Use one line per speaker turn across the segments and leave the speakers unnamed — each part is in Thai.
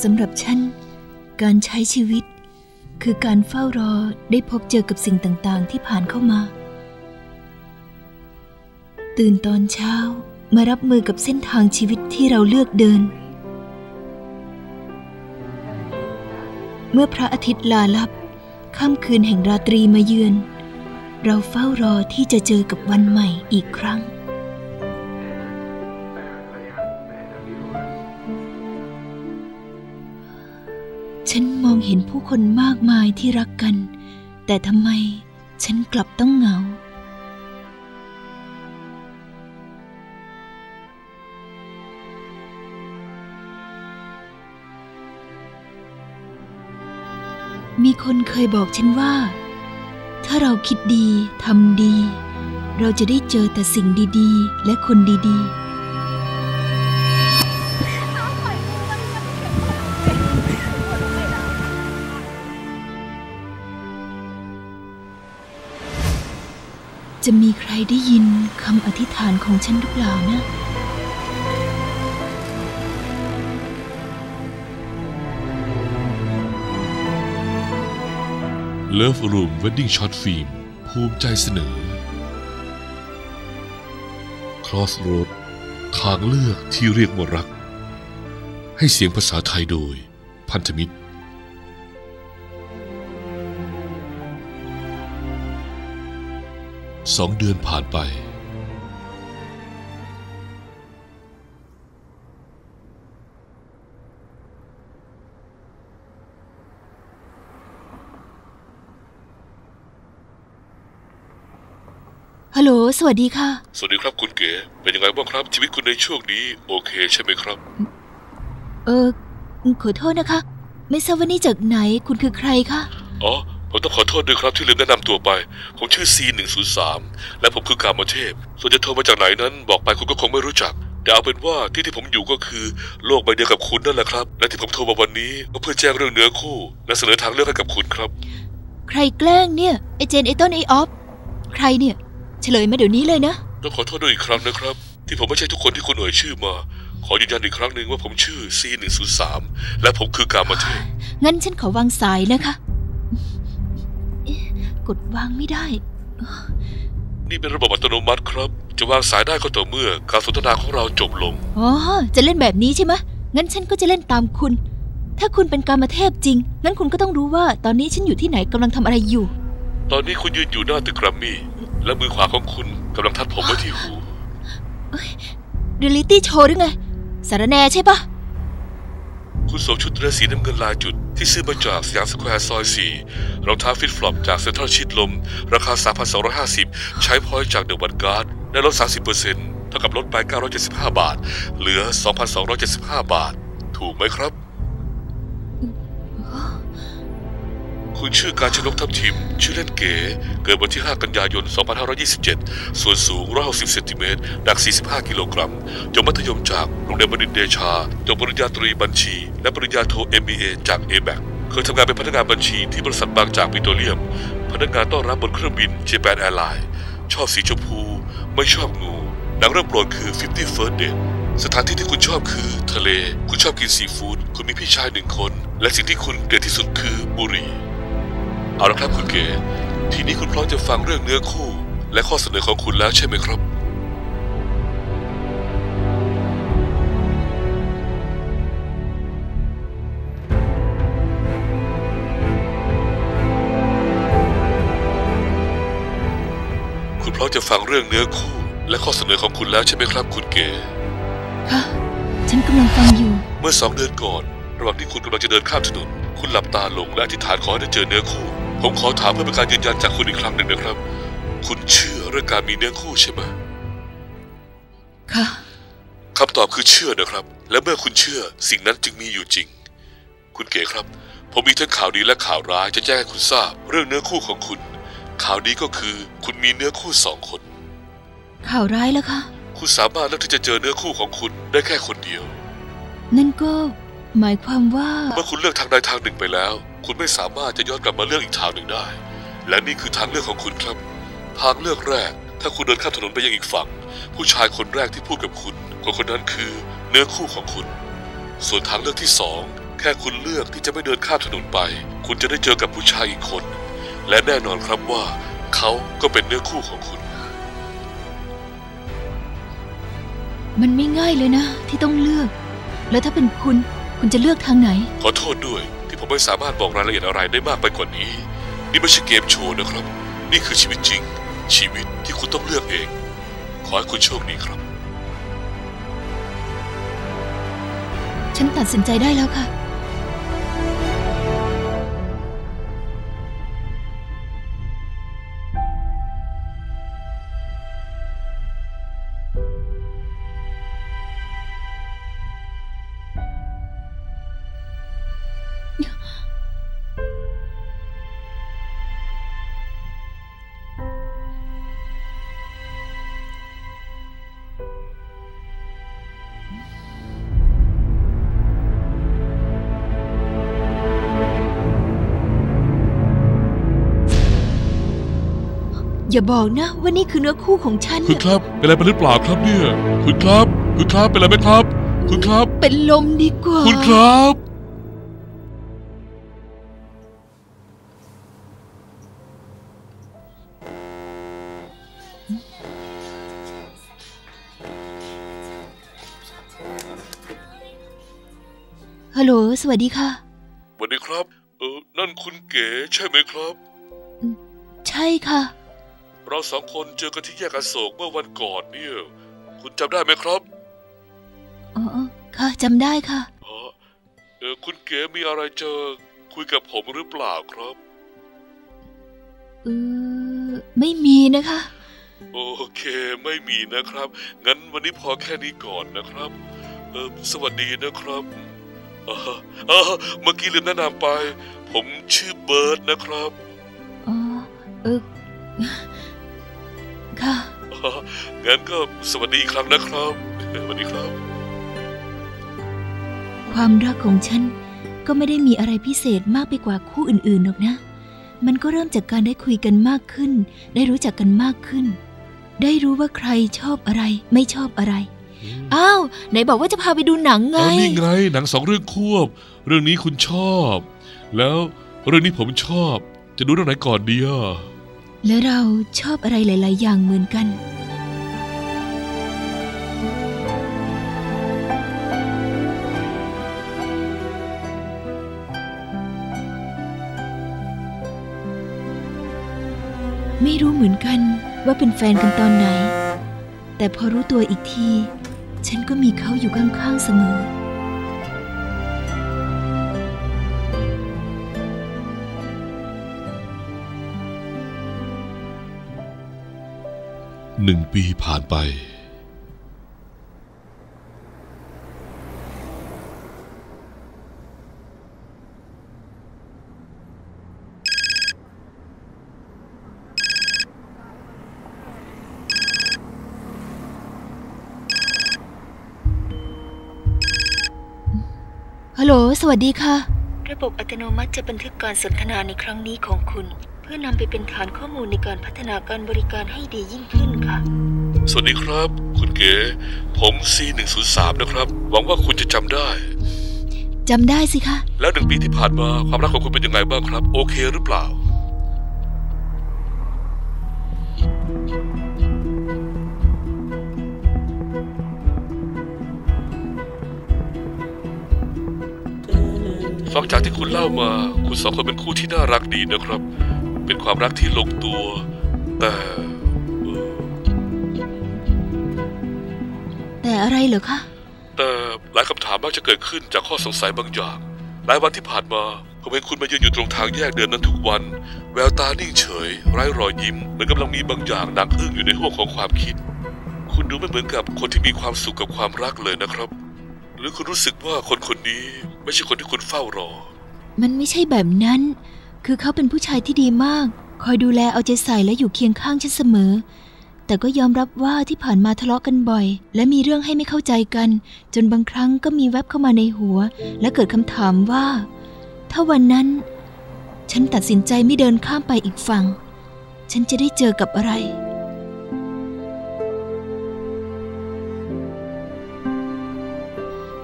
สำหรับฉันการใช้ชีวิตคือการเฝ้ารอได้พบเจอกับสิ่งต่างๆที่ผ่านเข้ามาตื่นตอนเช้ามารับมือกับเส้นทางชีวิตที่เราเลือกเดินเมื่อพระอาทิตย์ลาลับค่ำคืนแห่งราตรีมาเยือนเราเฝ้ารอที่จะเจอกับวันใหม่อีกครั้งฉันมองเห็นผู้คนมากมายที่รักกันแต่ทำไมฉันกลับต้องเหงามีคนเคยบอกฉันว่าถ้าเราคิดดีทำดีเราจะได้เจอแต่สิ่งดีๆและคนดีๆจะมีใครได้ยินคำอธิษฐานของฉันหรือเปล่านะ
เลิฟรูมเวดดิ้งช็อตฟิล์มภูมิใจเสนอ Crossroad ทางเลือกที่เรียกว่ารักให้เสียงภาษาไทยโดยพันธมิตร2 เดือนผ่านไป
ฮัลโหลสวัสดีค่ะ
สวัสดีครับคุณเก๋เป็นยังไงบ้างครับชีวิตคุณในช่วงนี้โอเคใช่ไหมครับ
ขอโทษนะคะไม่ทราบว่านี่จากไหนคุณคือใครคะ
อ๋อผมต้องขอโทษด้วยครับที่ลืมแนะนำตัวไปผมชื่อ C103 และผมคือกามเทพส่วนจะโทรมาจากไหนนั้นบอกไปคุณก็คงไม่รู้จักแต่เอาเป็นว่าที่ผมอยู่ก็คือโลกใบเดียวกับคุณนั่นแหละครับและที่ผมโทรมาวันนี้ก็เพื่อแจ้งเรื่องเนื้อคู่และเสนอทางเลือกให้กับคุณครับ
ใครแกล้งเนี่ยไอเจนไอต้นไอออฟใครเนี่ยเฉลยมาเดี๋ยวนี้เลยนะ
ต้องขอโทษด้วยอีกครั้งนะครับที่ผมไม่ใช่ทุกคนที่คุณเอ่ยชื่อมาขอยืนยันอีกครั้งหนึ่งว่าผมชื่อ C103 และผมคือกามเทพ
งั้นฉันขอวางสายนะคะกดวางไม่ได้
นี่เป็นระบบอัตโนมัติครับจะวางสายได้ก็ต่อเมื่อการสนทนาของเราจบลง
อ๋อจะเล่นแบบนี้ใช่ไหมงั้นฉันก็จะเล่นตามคุณถ้าคุณเป็นกามเทพจริงงั้นคุณก็ต้องรู้ว่าตอนนี้ฉันอยู่ที่ไหนกำลังทำอะไรอยู่
ตอนนี้คุณยืนอยู่หน้าตึกแกรมมี่และมือขวาของคุณกำลังทัดผมไว้ที่หู
เรียลิตี้โชว์หรือไงสารแนใช่ปะ
คุณสวมชุดเดรสสีน้ำเงินลายจุดที่ซื้อมาจากสยามสแควร์ซอย 4รองเท้าฟิตฟลอปจากเซ็นทรัลชิดลมราคา 3,250 ใช้พอยต์จากเดอะวันการ์ดได้ลด 30% เท่ากับลดไป975 บาทเหลือ 2,275 บาทถูกไหมครับคุณชื่อการชนกทัพทิมชื่อเล่นเก๋เกิดวันที่ 5 กันยายน 2527 ส่วนสูง 160 เซนติเมตรหนัก 45 กิโลกรัมจบมัธยมจากโรงเรียนบดินทร์เดชาจบปริญญาตรีบัญชีและปริญญาโท MBA จาก ABAC เคยทำงานเป็นพนักงานบัญชีที่บริษัทบางจากปิโตรเลียมพนักงานต้อนรับบนเครื่องบิน Japan Airlines ชอบสีชมพูไม่ชอบงูหนังเรื่องโปรดคือ 50 First Date สถานที่ที่คุณชอบคือทะเลคุณชอบกินซีฟู้ดคุณมีพี่ชาย1 คนและสิ่งที่คุณเกลียดที่สุดคือบุหรี่เอาละครับคุณเก๋ทีนี้คุณพร้อมจะฟังเรื่องเนื้อคู่และข้อเสนอของคุณแล้วใช่ไหมครับคุณพร้อมจะฟังเรื่องเนื้อคู่และข้อเสนอของคุณแล้วใช่ไหมครับคุณเก๋
ค่ะฉันกำลังฟังอยู่
เมื่อ2 เดือนก่อนระหว่างที่คุณกำลังจะเดินข้ามถนนคุณหลับตาลงและอธิษฐานขอให้ได้เจอเนื้อคู่ผมขอถามเพื่อเป็นการยืนยันจากคุณอีกครั้งหนึ่งนะครับคุณเชื่อเรื่องการมีเนื้อคู่ใช่ไหม
ค่ะ
คำตอบคือเชื่อนะครับและเมื่อคุณเชื่อสิ่งนั้นจึงมีอยู่จริงคุณเก๋ครับผมมีทั้งข่าวดีและข่าวร้ายจะแจ้งให้คุณทราบเรื่องเนื้อคู่ของคุณข่าวดีก็คือคุณมีเนื้อคู่2 คน
ข่าวร้ายแล้วค่ะ
คุณสามารถเลือกที่จะเจอเนื้อคู่ของคุณได้แค่คนเดียว
นั่นก็หมายความว่า
เมื่อคุณเลือกทางใดทางหนึ่งไปแล้วคุณไม่สามารถจะย้อนกลับมาเลือกอีกทางหนึ่งได้และนี่คือทางเลือกของคุณครับทางเลือกแรกถ้าคุณเดินข้ามถนนไปยังอีกฝั่งผู้ชายคนแรกที่พูดกับคุณคนนั้นคือเนื้อคู่ของคุณ ส่วนทางเลือกที่สองแค่คุณเลือกที่จะไม่เดินข้ามถนนไปคุณจะได้เจอกับผู้ชายอีกคนและแน่นอนครับว่าเขาก็เป็นเนื้อคู่ของคุณ
มันไม่ง่ายเลยนะที่ต้องเลือกแล้วถ้าเป็นคุณจะเลือกทางไหน
ขอโทษด้วยที่ผมไม่สามารถบอกรายละเอียดอะไรได้มากไปกว่านี้นี่ไม่ใช่เกมโชว์นะครับนี่คือชีวิตจริงชีวิตที่คุณต้องเลือกเองขอให้คุณโชคดีครับ
ฉันตัดสินใจได้แล้วค่ะอย่าบอกนะว่านี่คือเนื้อคู่ของฉัน
คุณครับเป็นอะไรไปหรือเปล่าครับเนี่ยคุณครับเป็นอะไรไหมครับคุณครับ
เป็นลมดีกว่า
คุณครับ
ฮัลโหลสวัสดีค่ะ
สวัสดีครับนั่นคุณเก๋ใช่ไหมครับ
ใช่ค่ะ
เราสองคนเจอกันที่แยกอโศกเมื่อวันก่อนเนี่ยคุณจำได้ไหมครับ
อ๋อค่ะจำได้ค่ะ
คุณเก๋มีอะไรจะคุยกับผมหรือเปล่าครับ
ไม่มีนะคะ
โอเคไม่มีนะครับงั้นวันนี้พอแค่นี้ก่อนนะครับสวัสดีนะครับเมื่อกี้ลืมแนะนำไปผมชื่อเบิร์ดนะครับ
ค่ะ
งั้นก็สวัสดีอีกครั้งนะครับสวัสดีครับ
ความรักของฉันก็ไม่ได้มีอะไรพิเศษมากไปกว่าคู่อื่นๆหรอกนะมันก็เริ่มจากการได้คุยกันมากขึ้นได้รู้จักกันมากขึ้นได้รู้ว่าใครชอบอะไรไม่ชอบอะไรอ้าวไหนบอกว่าจะพาไปดูหนังไง
นี่ไงหนัง2 เรื่องควบเรื่องนี้คุณชอบแล้วเรื่องนี้ผมชอบจะดูเรื่องไหนก่อนดีอ่ะ
แล้วเราชอบอะไรหลายๆอย่างเหมือนกันไม่รู้เหมือนกันว่าเป็นแฟนกันตอนไหนแต่พอรู้ตัวอีกทีฉันก็มีเขาอยู่ข้างๆเสมอ
1 ปีผ่านไป
ฮัลโหลสวัสดีค่ะระบบอัตโนมัติจะบันทึกการสนทนาในครั้งนี้ของคุณเพื่อนำไปเป็นฐานข้อมูลในการพัฒนาการบริการให้ดียิ่งขึ้นค่ะ
สวัสดีครับคุณเก๋ผม C103 นะครับหวังว่าคุณจะจำได้
จำได้สิคะ
แล้ว1 ปีที่ผ่านมาความรักของคุณเป็นยังไงบ้างครับโอเคหรือเปล่าฟังจากที่คุณเล่ามาคุณ2 คนเป็นคู่ที่น่ารักดีนะครับเป็นความรักที่ลงตัว
แต่อะไรเหรอคะ
แต่หลายคำถามมักจะเกิดขึ้นจากข้อสงสัยบางอย่างหลายวันที่ผ่านมาผมเห็นคุณมายืนอยู่ตรงทางแยกเดินนั้นทุกวันแววตานิ่งเฉยไร้รอยยิ้มเหมือนกำลังมีบางอย่างหนักอึ้งอยู่ในห้วงของความคิดคุณดูไม่เหมือนกับคนที่มีความสุขกับความรักเลยนะครับหรือคุณรู้สึกว่าคนคนนี้ไม่ใช่คนที่คุณเฝ้ารอ
มันไม่ใช่แบบนั้นคือเขาเป็นผู้ชายที่ดีมากคอยดูแลเอาใจใส่และอยู่เคียงข้างฉันเสมอแต่ก็ยอมรับว่าที่ผ่านมาทะเลาะกันบ่อยและมีเรื่องให้ไม่เข้าใจกันจนบางครั้งก็มีแวบเข้ามาในหัวและเกิดคำถามว่าถ้าวันนั้นฉันตัดสินใจไม่เดินข้ามไปอีกฝั่งฉันจะได้เจอกับอะไร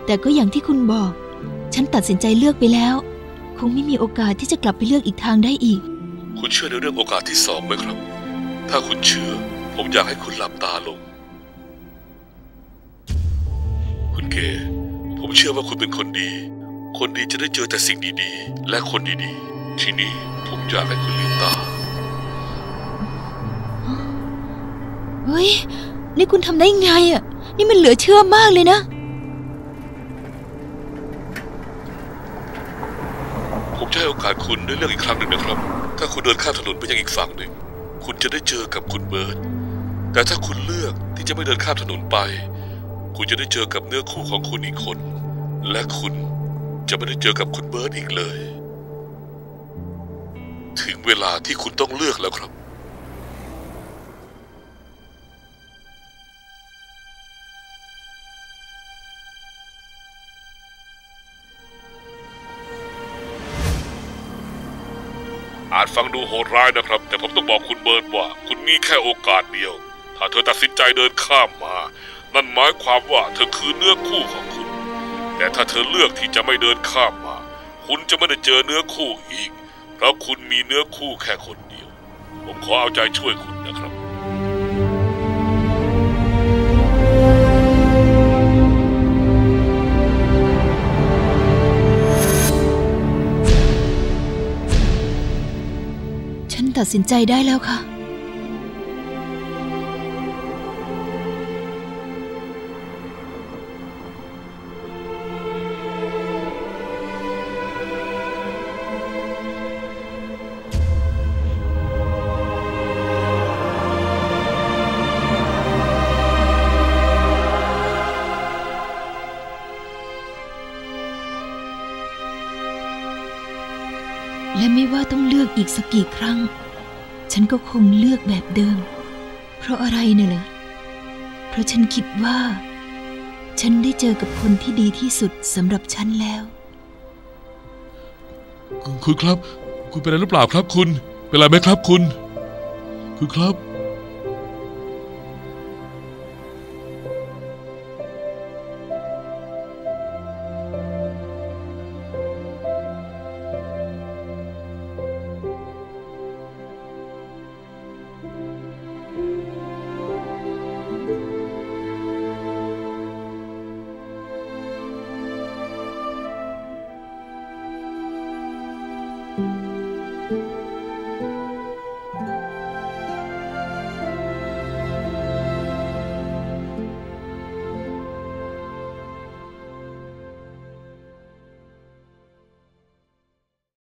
แต่ แต่ก็อย่างที่คุณบอกฉันตัดสินใจเลือกไปแล้วคงไม่มีโอกาสที่จะกลับไปเลือกอีกทางได้อีก
คุณเชื่อในเรื่องโอกาสที่สองไหมครับถ้าคุณเชื่อผมอยากให้คุณหลับตาลงคุณเก๋ผมเชื่อว่าคุณเป็นคนดีคนดีจะได้เจอแต่สิ่งดีๆและคนดีๆทีนี้ผมอยากให้คุณลืมตา
เฮ้ยนี่คุณทำได้ไงอ่ะนี่มันเหลือเชื่อมากเลยนะ
ผมจะให้โอกาสคุณได้เลือกอีกครั้งหนึ่งนะครับถ้าคุณเดินข้ามถนนไปยังอีกฝั่งหนึ่งคุณจะได้เจอกับคุณเบิร์ตแต่ถ้าคุณเลือกที่จะไม่เดินข้ามถนนไปคุณจะได้เจอกับเนื้อคู่ของคุณอีกคนและคุณจะไม่ได้เจอกับคุณเบิร์ตอีกเลยถึงเวลาที่คุณต้องเลือกแล้วครับอาจฟังดูโหดร้ายนะครับแต่ผมต้องบอกคุณเบิร์ตว่าคุณมีแค่โอกาสเดียวถ้าเธอตัดสินใจเดินข้ามมานั่นหมายความว่าเธอคือเนื้อคู่ของคุณแต่ถ้าเธอเลือกที่จะไม่เดินข้ามมาคุณจะไม่ได้เจอเนื้อคู่อีกเพราะคุณมีเนื้อคู่แค่คนเดียวผมขอเอาใจช่วยคุณนะครับ
ฉันตัดสินใจได้แล้วค่ะและไม่ว่าต้องเลือกอีกสักกี่ครั้งฉันก็คงเลือกแบบเดิมเพราะอะไรเนี่ยล่ะเพราะฉันคิดว่าฉันได้เจอกับคนที่ดีที่สุดสำหรับฉันแล้ว
คุณครับคุณเป็นอะไรหรือเปล่าครับคุณเป็นอะไรไหมครับคุณครับ